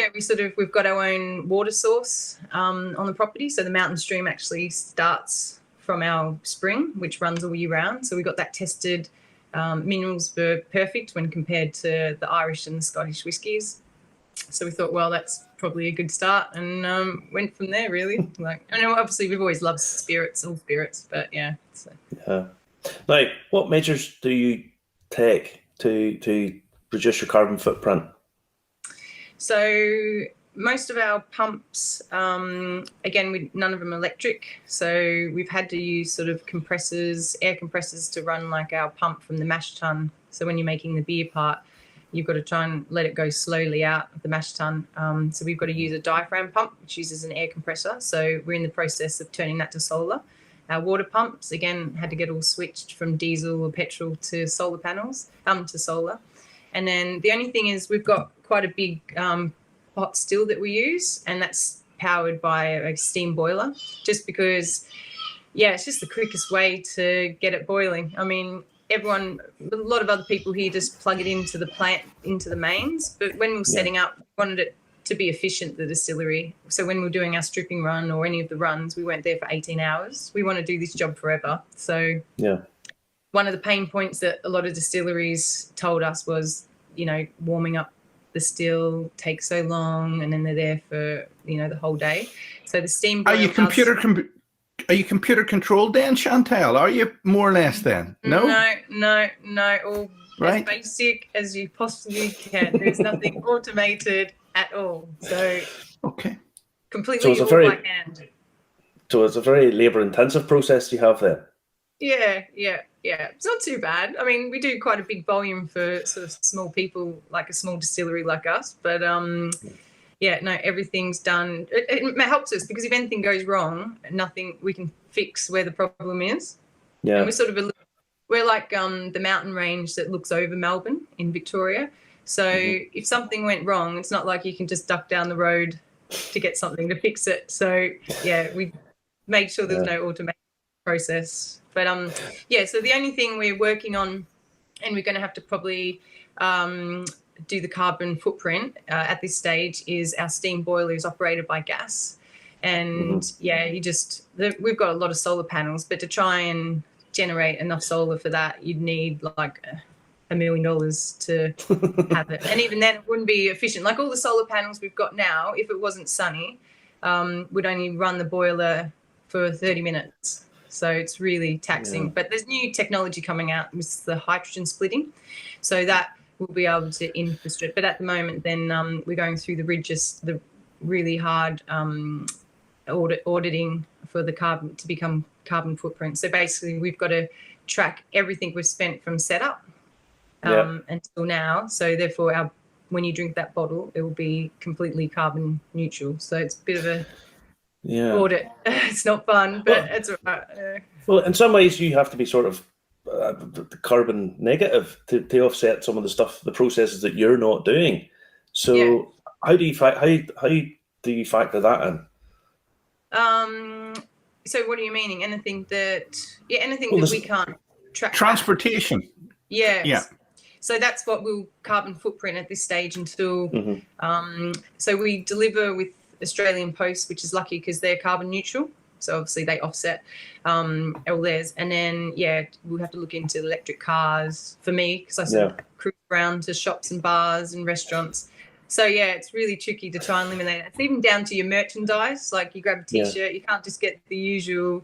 we've got our own water source on the property. So the mountain stream actually starts from our spring, which runs all year round. So we got that tested. Minerals were perfect when compared to the Irish and the Scottish whiskies. So we thought, well, that's probably a good start, and went from there, really. Obviously we've always loved spirits, all spirits, but yeah. So. Yeah. Now, what measures do you take to reduce your carbon footprint? So most of our pumps, again, none of them electric. So we've had to use sort of air compressors to run like our pump from the mash tun. So when you're making the beer part, you've got to try and let it go slowly out of the mash tun. So we've got to use a diaphragm pump, which uses an air compressor. So we're in the process of turning that to solar. Our water pumps, again, had to get all switched from diesel or petrol to solar panels, to solar. And then the only thing is we've got quite a big pot still that we use, and that's powered by a steam boiler, just because, it's just the quickest way to get it boiling. I mean, a lot of other people here just plug it into the plant, into the mains, but when we were setting up, we wanted it to be efficient, the distillery. So when we were doing our stripping run or any of the runs, we went there for 18 hours. We want to do this job forever. So one of the pain points that a lot of distilleries told us was, warming up the still takes so long, and then they're there for, the whole day. So the steam boiler... Are you computer controlled then, Chantal? Are you more or less then? No? No. All as basic as you possibly can. There's nothing automated at all. So completely all by hand. So it's a very labour-intensive process you have there. Yeah. It's not too bad. I mean, we do quite a big volume for sort of small people, like a small distillery like us. But everything's done. It helps us because if anything goes wrong, we can fix where the problem is. Yeah. And we're like the mountain range that looks over Melbourne in Victoria. So if something went wrong, it's not like you can just duck down the road to get something to fix it. So we made sure there's no automated process. But so the only thing we're working on, and we're going to have to probably do the carbon footprint at this stage, is our steam boiler is operated by gas. And we've got a lot of solar panels, but to try and generate enough solar for that, you'd need like $1 million to have it. And even then it wouldn't be efficient. Like all the solar panels we've got now, if it wasn't sunny, would only run the boiler for 30 minutes. So it's really taxing. But there's new technology coming out with the hydrogen splitting. So that will be able to infrastructure. But at the moment, then we're going through the really hard auditing for the carbon to become carbon footprint. So basically, we've got to track everything we've spent from setup until now. So therefore, when you drink that bottle, it will be completely carbon neutral. So it's a bit of a audit. It's not fun, but it's all right. Well, in some ways, you have to be sort of carbon negative to offset some of the processes that you're not doing. So how do you do you factor that in? So what are you meaning? Anything that Well, we can't track. Transportation. Yes. Yeah. So that's what we'll carbon footprint at this stage until. So we deliver with Australian Post, which is lucky because they're carbon neutral. So obviously they offset all theirs. And then, we'll have to look into electric cars for me because I sort of cruise around to shops and bars and restaurants. So, it's really tricky to try and eliminate it. It's even down to your merchandise. Like you grab a T-shirt, you can't just get the usual,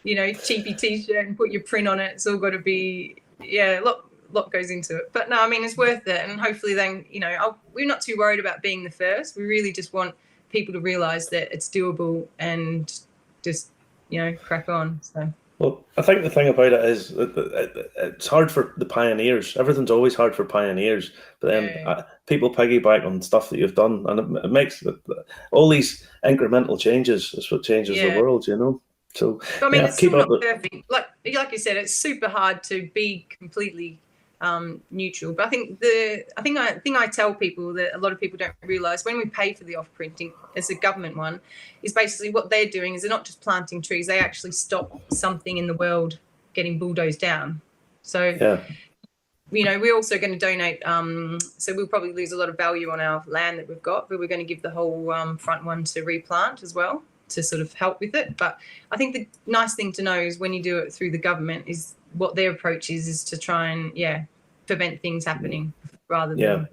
cheapy T-shirt and put your print on it. It's all got to be, a lot goes into it. But no, I mean, it's worth it. And hopefully then, we're not too worried about being the first. We really just want people to realise that it's doable and just, crack on. So. Well, I think the thing about it is it's hard for the pioneers. Everything's always hard for pioneers. But then people piggyback on stuff that you've done. And it makes all these incremental changes is what changes the world, So, but, I mean, it's still not perfect. Like you said, it's super hard to be completely neutral. But I think I tell people that a lot of people don't realise when we pay for the off printing as a government one, is basically what they're doing is they're not just planting trees; they actually stop something in the world getting bulldozed down. So, we're also going to donate. So we'll probably lose a lot of value on our land that we've got, but we're going to give the whole front one to replant as well to sort of help with it. But I think the nice thing to know is when you do it through the government is what their approach is to try and prevent things happening rather than.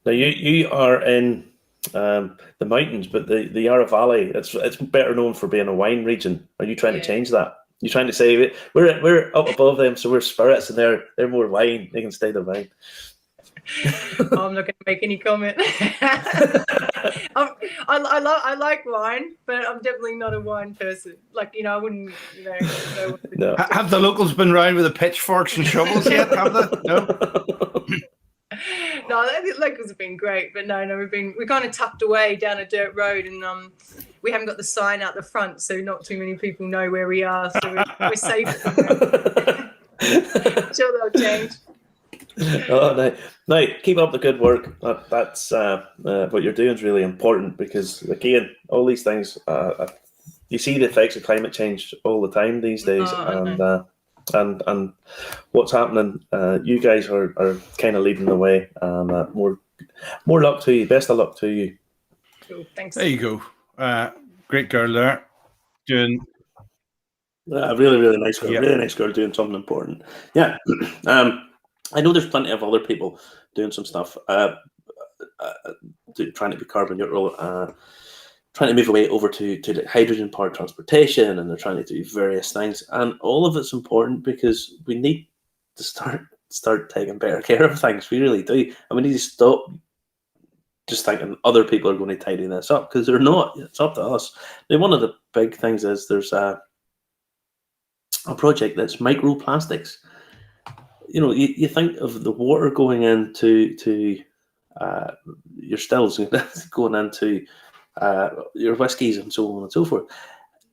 Now you are in the mountains, but the Yarra Valley it's better known for being a wine region. Are you trying to change that? You're trying to say we're up above them, so we're spirits, and they're more wine. They can stay the wine. I'm not going to make any comment. I like wine, but I'm definitely not a wine person. Like, I wouldn't, know. No. Have the locals been round with the pitchforks and shovels yet? Have they? No. No, the locals have been great, but no, we're kind of tucked away down a dirt road, and we haven't got the sign out the front, so not too many people know where we are. So we're safe. Sure, they'll change. No, keep up the good work. That's what you're doing is really important because, again, all these things, you see the effects of climate change all the time these days, and what's happening. You guys are kind of leading the way. More luck to you. Best of luck to you. Cool, thanks. There you go. Great girl there, doing a really, really nice girl. Really nice girl doing something important. Yeah. I know there's plenty of other people doing some stuff, trying to be carbon neutral, trying to move away over to hydrogen powered transportation, and they're trying to do various things. And all of it's important because we need to start taking better care of things. We really do. And we need to stop just thinking other people are going to tidy this up because they're not. It's up to us. Now, one of the big things is there's a project that's microplastics. You think of the water going into your stills, going into your whiskies and so on and so forth.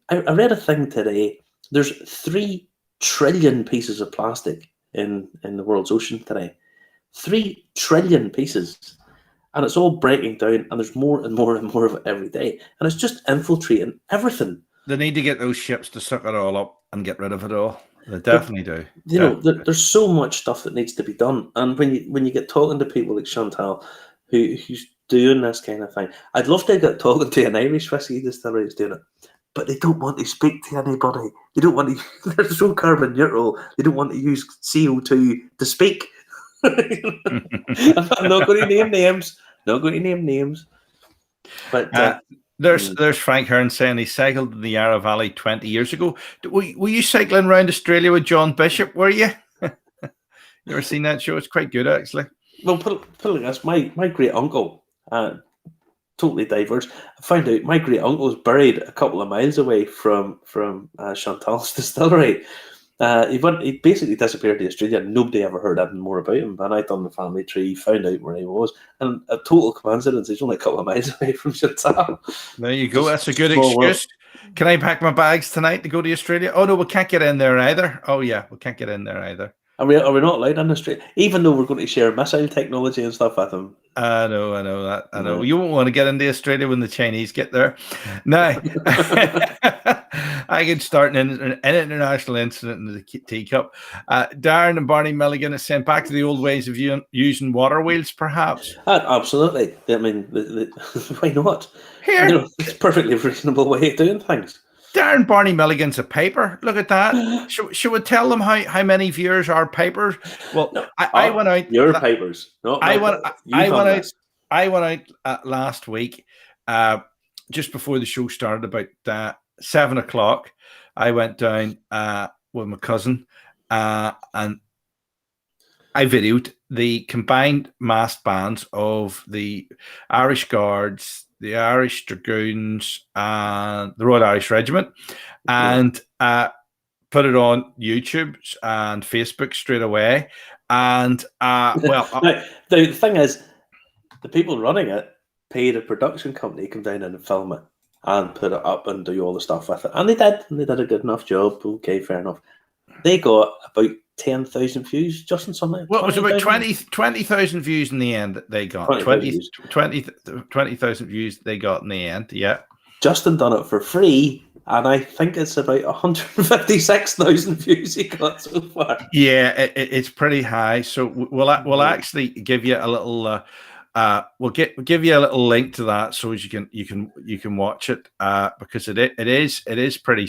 I read a thing today. There's 3 trillion pieces of plastic in the world's ocean today. 3 trillion pieces. And it's all breaking down, and there's more and more and more of it every day. And it's just infiltrating everything. They need to get those ships to suck it all up and get rid of it all. They definitely do. There's so much stuff that needs to be done, and when you get talking to people like Chantal, who's doing this kind of thing, I'd love to get talking to an Irish whiskey distillery who's doing it, but they don't want to speak to anybody. They don't want to. They're so carbon neutral. They don't want to use CO2 to speak. I'm not going to name names. But. There's Frank Hearn saying he cycled in the Yarra Valley 20 years ago. Were you cycling around Australia with John Bishop, were you? You ever seen that show? It's quite good, actually. Well, put it like this. My great-uncle, totally diverse, I found out my great-uncle was buried a couple of miles away from Chantal's distillery. He basically disappeared to Australia. Nobody ever heard anything more about him. And I done the family tree, found out where he was, and a total coincidence. He's only a couple of miles away from Chantal. There you go. That's a good excuse. Can I pack my bags tonight to go to Australia? Oh no, we can't get in there either. Oh yeah, we can't get in there either. Are we not allowed in Australia? Even though we're going to share missile technology and stuff with them. I know that. I know. No. You won't want to get into Australia when the Chinese get there. Now, I could start an international incident in the teacup. Darren and Barney Milligan is sent back to the old ways of using water wheels, perhaps. Absolutely. I mean, why not? Here, It's a perfectly reasonable way of doing things. Darren Barney Milligan's a paper. Look at that. Should we tell them how many viewers are papers? Well, No, I went out. Your papers. No, I went out last week, just before the show started, about 7 o'clock. I went down with my cousin, and I videoed the combined massed bands of the Irish Guards, the Irish Dragoons, and the Royal Irish Regiment, and put it on YouTube and Facebook straight away. And now, the thing is, the people running it paid a production company to come down and film it and put it up and do all the stuff with it, and they did. And they did a good enough job. Okay, fair enough. They got about 10,000 views, just in something. Well, it was about 20,000 views in the end that they got. 20,000 views they got in the end, yeah. Justin done it for free, and I think it's about 156,000 views he got so far. Yeah, it's pretty high. So we'll actually give you a little. We'll give you a little link to that so as you can watch it because it is pretty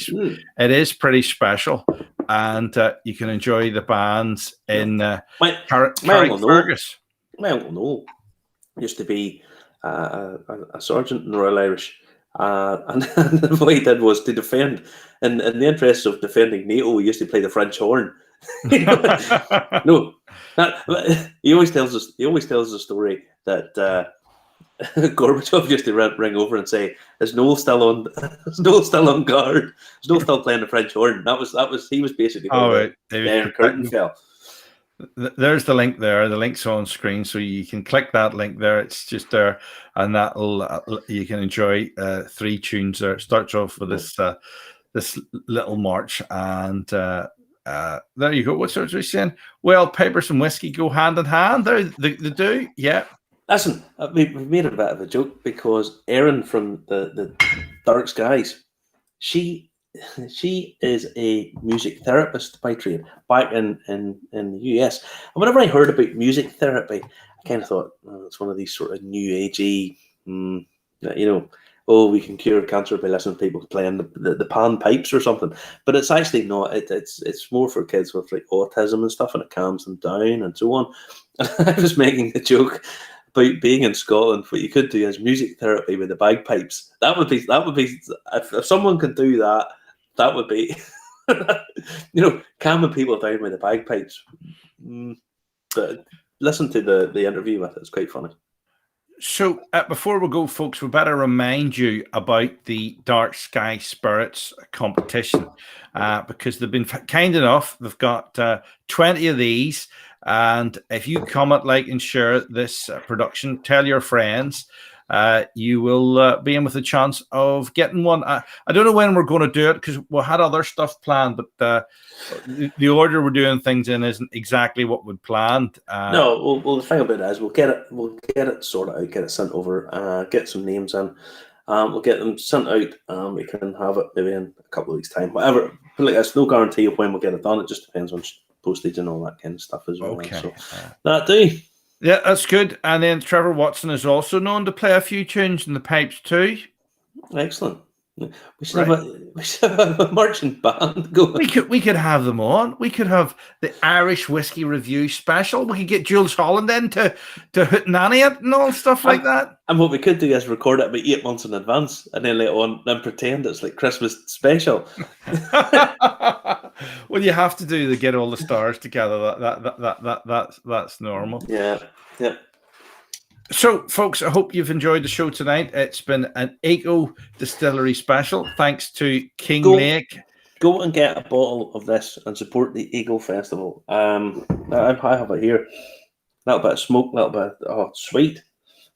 special, and you can enjoy the bands in Carrickfergus. My uncle Noel used to be a sergeant in the Royal Irish, and what he did was to defend, in the interest of defending NATO, he used to play the French horn. No, he always tells the story that Gorbachev used to ring over and say, "Is Noel still on? Is Noel still on guard? Is Noel still playing the French horn?" That was he was basically the Iron Curtain fell. There's the link there. The link's on screen, so you can click that link there. It's just there, and that'll you can enjoy 3 tunes there. It starts off with this little march, and there you go. What's we saying? Well, papers and whiskey go hand in hand. They do, yeah. Listen, we've made a bit of a joke because Erin from the Dark Skies, she is a music therapist by trade back in the US. And whenever I heard about music therapy, I kind of thought, it's one of these sort of new agey, we can cure cancer by listening to people playing the pan pipes or something. But it's actually not. It's more for kids with like autism and stuff, and it calms them down and so on. And I was making a joke about being in Scotland. What you could do is music therapy with the bagpipes. That would be if someone could do that. That would be, calming people down with the bagpipes. But listen to the interview with it. It's quite funny. So before we go, folks, we better remind you about the Dark Sky Spirits competition because they've been kind enough. They've got 20 of these. And if you comment, like, and share this production, tell your friends, you will be in with a chance of getting one. I don't know when we're going to do it because we had other stuff planned, but the order we're doing things in isn't exactly what we'd planned. No, well, the thing about it is we'll get it sorted out, get it sent over, get some names in. We'll get them sent out. We can have it maybe in a couple of weeks' time. Whatever. There's no guarantee of when we'll get it done. It just depends on postage and all that kind of stuff as well. Okay. So that do. Yeah, that's good. And then Trevor Watson is also known to play a few tunes in the pipes too. Excellent. We should have a marching band going. We could have them on. We could have the Irish Whiskey Review special. We could get Jules Holland in to hootenanny it and all stuff like that. And what we could do is record it about 8 months in advance and then later on then pretend it's like Christmas special. Well, you have to do to get all the stars together. That's normal. Yeah. So, folks, I hope you've enjoyed the show tonight. It's been an Eco Distillery special. Thanks to Kinglake. Go and get a bottle of this and support the Eagle Festival. I have it here. A little bit of smoke, a little bit of sweet,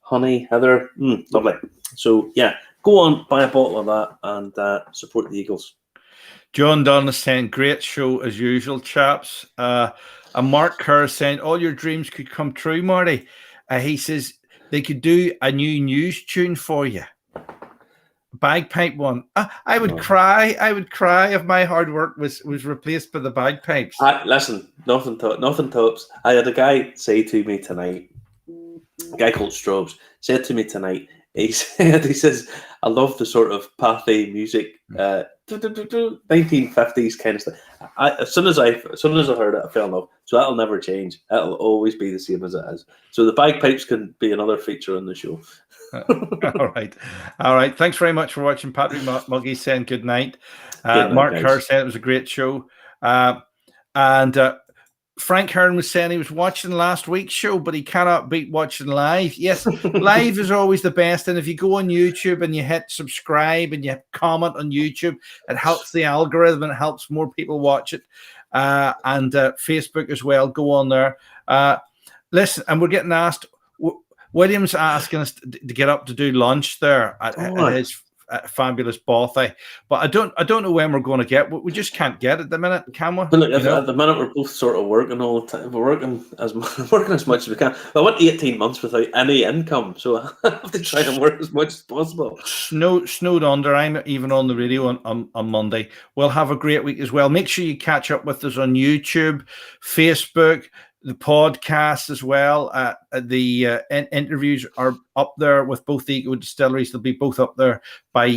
honey, heather. Lovely. So, yeah, go on, buy a bottle of that and support the Eagles. John Dunn is saying, great show as usual, chaps. And Mark Kerr is saying, all your dreams could come true, Marty. He says they could do a new news tune for you. Bagpipe one. I would cry. I would cry if my hard work was replaced by the bagpipes. Listen, nothing tops. I had a guy say to me tonight, a guy called Strobes, said to me tonight, he says, I love the sort of pathy music, 1950s kind of stuff. As soon as I heard it, I fell in love. So that'll never change. That'll always be the same as it is. So the bagpipes can be another feature on the show. All right. Thanks very much for watching. Patrick Muggy saying good night. Good night, Mark guys. Kerr said it was a great show. And Frank Hearn was saying he was watching last week's show, but he cannot beat watching live. Yes, live is always the best. And if you go on YouTube and you hit subscribe and you comment on YouTube, it helps the algorithm and it helps more people watch it. And Facebook as well. Go on there. Listen, and we're getting asked. William's asking us to get up to do lunch there at his fabulous bothy, but I don't know when we're going to get. We just can't get at the minute, can we? But look, at the minute we're both sort of working all the time. We're working as much as we can. I went 18 months without any income, so I have to try and work as much as possible. Snowed under. I'm even on the radio on Monday. We'll have a great week as well. Make sure you catch up with us on YouTube, Facebook, the podcast as well. The interviews are up there with both the Eco Distilleries. They'll be both up there by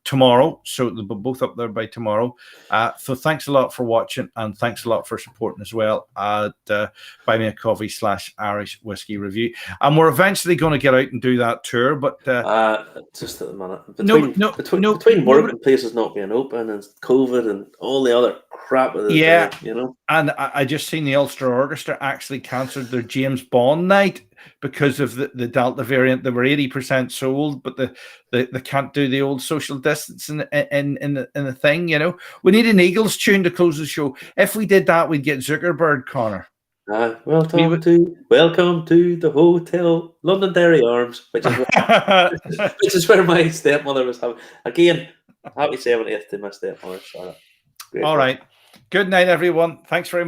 tomorrow. So they'll be both up there by tomorrow. So thanks a lot for watching and thanks a lot for supporting as well at Buy Me a Coffee /Irish Whiskey Review. And we're eventually going to get out and do that tour, but just at the minute. Between work and places not being open and COVID and all the other crap of the day, you know. And I just seen the Ulster Orchestra actually cancelled their James Bond night because of the Delta variant. They were 80% sold, but they can't do the old social distance in the thing, you know. We need an Eagles tune to close the show. If we did that, we'd get Zuckerberg, Connor. Welcome to the Hotel Londonderry Arms, which is where my stepmother was having. Again, happy 70th to my stepmother, Charlotte. All right. Good night, everyone. Thanks very much.